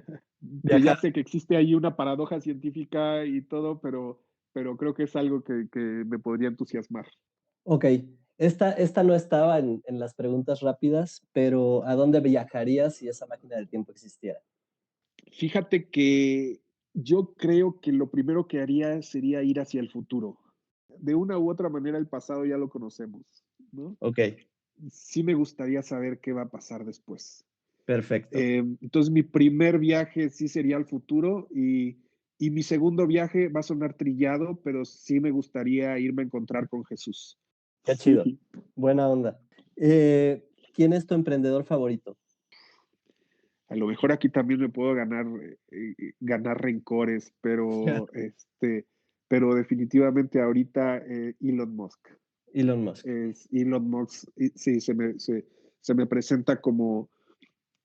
ya viajar. sé que existe ahí una paradoja científica y todo, pero creo que es algo que me podría entusiasmar. Ok, esta no estaba en las preguntas rápidas, pero ¿a dónde viajarías si esa máquina del tiempo existiera? Fíjate que yo creo que lo primero que haría sería ir hacia el futuro. De una u otra manera, el pasado ya lo conocemos, ¿no? Ok, Sí me gustaría saber qué va a pasar después. perfecto. Entonces, mi primer viaje sí sería al futuro y mi segundo viaje va a sonar trillado, pero sí me gustaría irme a encontrar con Jesús. Qué chido. Sí, Buena onda. ¿Quién es tu emprendedor favorito? a lo mejor aquí también me puedo ganar rencores, pero definitivamente ahorita Elon Musk. Elon Musk. Elon Musk, sí, se me presenta como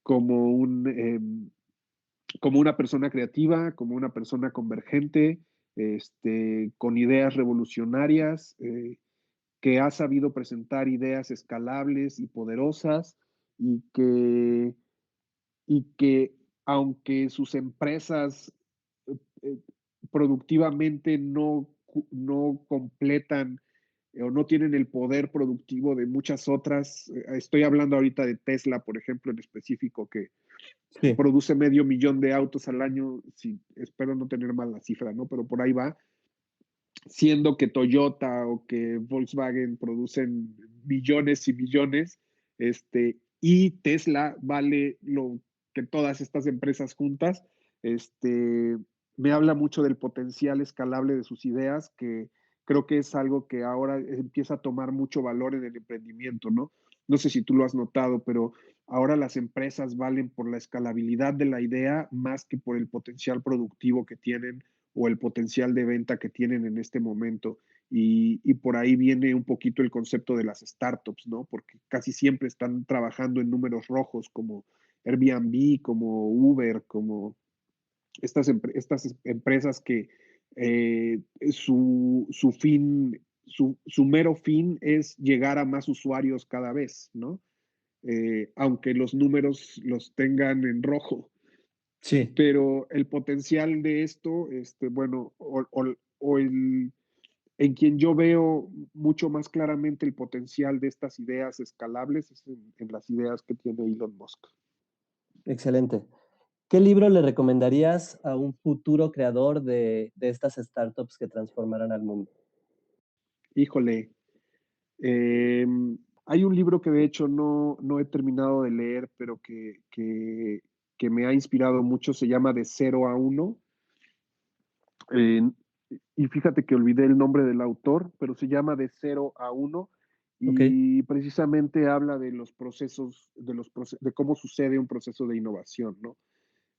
como una persona creativa, como una persona convergente, con ideas revolucionarias, que ha sabido presentar ideas escalables y poderosas y que aunque sus empresas eh, eh, productivamente no completan o no tienen el poder productivo de muchas otras, estoy hablando ahorita de Tesla, por ejemplo, en específico, que Sí, produce 500,000 de autos al año, si, espero no tener mal la cifra, ¿no? Pero por ahí va, siendo que Toyota o que Volkswagen producen millones y millones, y Tesla vale lo que todas estas empresas juntas, me habla mucho del potencial escalable de sus ideas, que creo que es algo que ahora empieza a tomar mucho valor en el emprendimiento, ¿no? No sé si tú lo has notado, pero ahora las empresas valen por la escalabilidad de la idea más que por el potencial productivo que tienen o el potencial de venta que tienen en este momento. Y por ahí viene un poquito el concepto de las startups, ¿no? Porque casi siempre están trabajando en números rojos como Airbnb, como Uber, como estas empresas que su mero fin es llegar a más usuarios cada vez, ¿no? Aunque los números los tengan en rojo, sí. pero el potencial de esto, bueno, en quien yo veo mucho más claramente el potencial de estas ideas escalables es en las ideas que tiene Elon Musk. Excelente. ¿Qué libro le recomendarías a un futuro creador de estas startups que transformarán al mundo? Híjole, hay un libro que de hecho no he terminado de leer, pero que me ha inspirado mucho, se llama De cero a uno. Eh, y fíjate que olvidé el nombre del autor, pero se llama De cero a uno Ok, y precisamente habla de los procesos, de cómo sucede un proceso de innovación, ¿no?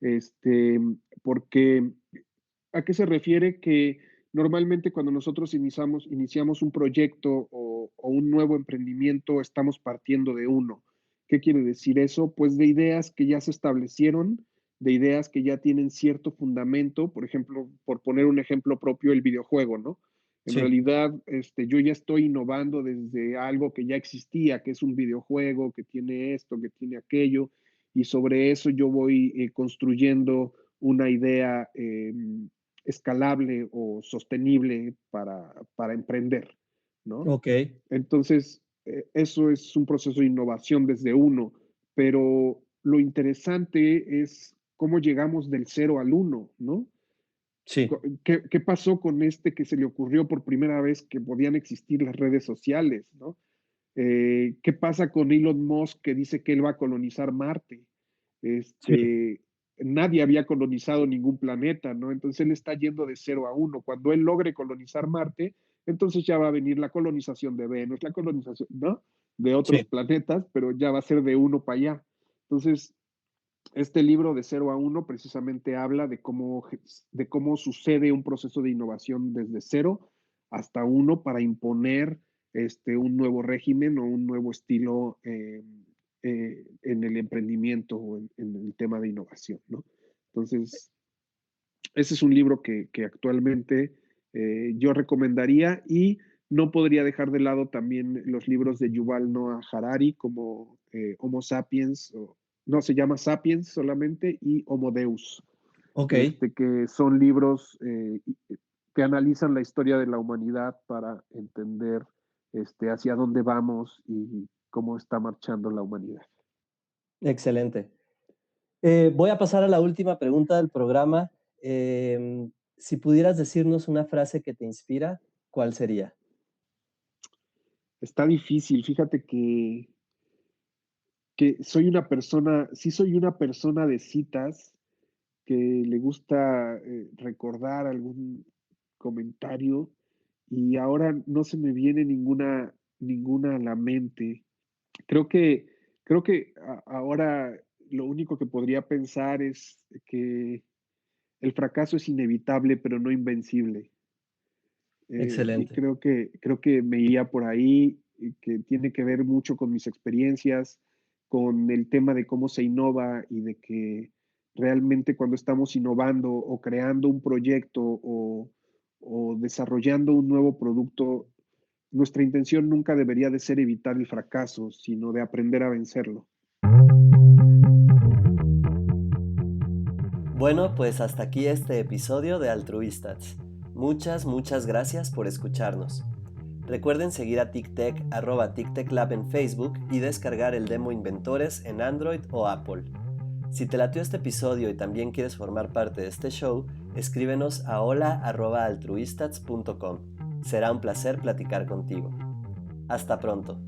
Este, porque, ¿a qué se refiere? Que normalmente cuando nosotros iniciamos un proyecto o un nuevo emprendimiento, estamos partiendo de uno. ¿Qué quiere decir eso? Pues de ideas que ya se establecieron, de ideas que ya tienen cierto fundamento, por ejemplo, por poner un ejemplo propio, el videojuego, ¿no? En sí, realidad, yo ya estoy innovando desde algo que ya existía, que es un videojuego, que tiene esto, que tiene aquello, y sobre eso yo voy construyendo una idea escalable o sostenible para emprender, ¿no? ok, Entonces, eso es un proceso de innovación desde uno, pero lo interesante es cómo llegamos del cero al uno, ¿no? sí, ¿Qué pasó con este que se le ocurrió por primera vez que podían existir las redes sociales, ¿no? ¿Qué pasa con Elon Musk que dice que él va a colonizar Marte? sí, Este, Nadie había colonizado ningún planeta, ¿no? Entonces él está yendo de cero a uno. Cuando él logre colonizar Marte, entonces ya va a venir la colonización de Venus, la colonización, ¿no? De otros sí. planetas, pero ya va a ser de uno para allá. Entonces, este libro de cero a uno precisamente habla de cómo sucede un proceso de innovación desde cero hasta uno para imponer un nuevo régimen o un nuevo estilo en el emprendimiento o en el tema de innovación, ¿no? Entonces, ese es un libro que actualmente yo recomendaría y no podría dejar de lado también los libros de Yuval Noah Harari como Homo Sapiens, no se llama Sapiens solamente, y Homo Deus, Ok, que son libros que analizan la historia de la humanidad para entender hacia dónde vamos y cómo está marchando la humanidad. excelente. Voy a pasar a la última pregunta del programa. Si pudieras decirnos una frase que te inspira, ¿cuál sería? Está difícil, fíjate que sí soy una persona de citas, que le gusta recordar algún comentario y ahora no se me viene ninguna a la mente. Creo que, creo que ahora lo único que podría pensar es que el fracaso es inevitable, pero no invencible. Y Excelente. creo que me iría por ahí, y que tiene que ver mucho con mis experiencias, con el tema de cómo se innova y de que realmente cuando estamos innovando o creando un proyecto o desarrollando un nuevo producto, nuestra intención nunca debería de ser evitar el fracaso, sino de aprender a vencerlo. Bueno, pues hasta aquí este episodio de Altruistas. Muchas gracias por escucharnos. Recuerden seguir a TicTec @TicTecLab en Facebook y descargar el demo Inventores en Android o Apple. Si te latió este episodio y también quieres formar parte de este show, escríbenos a hola@altruistats.com. Será un placer platicar contigo. Hasta pronto.